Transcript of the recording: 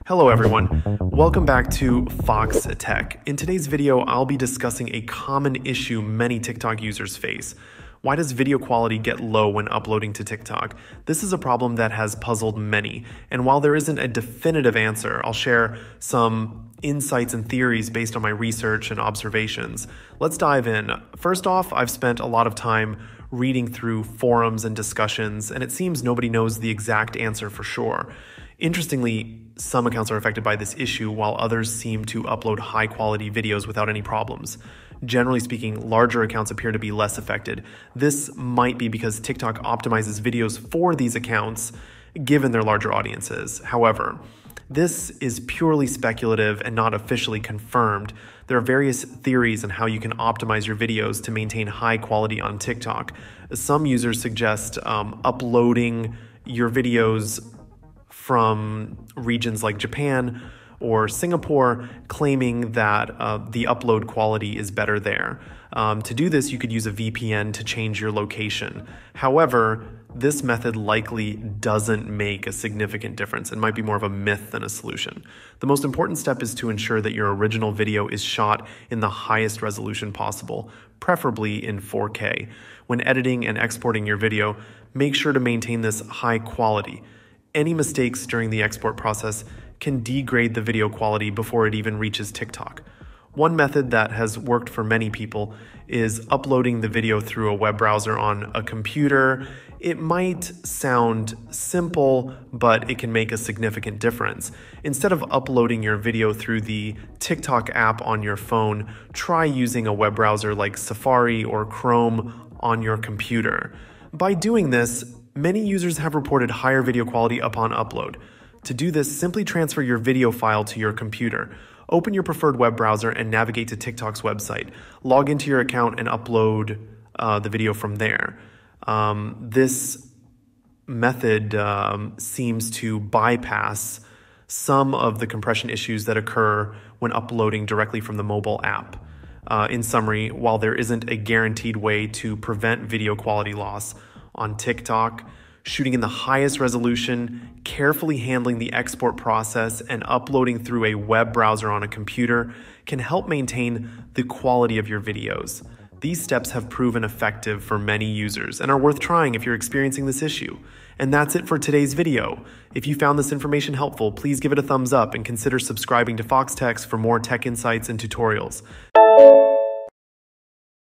Hello everyone, welcome back to Fox Tech. In today's video, I'll be discussing a common issue many TikTok users face. Why does video quality get low when uploading to TikTok? This is a problem that has puzzled many, and while there isn't a definitive answer, I'll share some insights and theories based on my research and observations. Let's dive in. First off, I've spent a lot of time reading through forums and discussions, and it seems nobody knows the exact answer for sure. Interestingly, some accounts are affected by this issue while others seem to upload high-quality videos without any problems. Generally speaking, larger accounts appear to be less affected. This might be because TikTok optimizes videos for these accounts given their larger audiences. However, this is purely speculative and not officially confirmed. There are various theories on how you can optimize your videos to maintain high quality on TikTok. Some users suggest uploading your videos from regions like Japan or Singapore, claiming that the upload quality is better there. To do this, you could use a VPN to change your location. However, this method likely doesn't make a significant difference and might be more of a myth than a solution. The most important step is to ensure that your original video is shot in the highest resolution possible, preferably in 4K. When editing and exporting your video, make sure to maintain this high quality. Any mistakes during the export process can degrade the video quality before it even reaches TikTok. One method that has worked for many people is uploading the video through a web browser on a computer. It might sound simple, but it can make a significant difference. Instead of uploading your video through the TikTok app on your phone, try using a web browser like Safari or Chrome on your computer. By doing this, many users have reported higher video quality upon upload. To do this, simply transfer your video file to your computer. Open your preferred web browser and navigate to TikTok's website. Log into your account and upload the video from there. This method seems to bypass some of the compression issues that occur when uploading directly from the mobile app. In summary, while there isn't a guaranteed way to prevent video quality loss on TikTok, shooting in the highest resolution, carefully handling the export process, and uploading through a web browser on a computer can help maintain the quality of your videos. These steps have proven effective for many users and are worth trying if you're experiencing this issue. And that's it for today's video. If you found this information helpful, please give it a thumbs up and consider subscribing to Fox Tech for more tech insights and tutorials.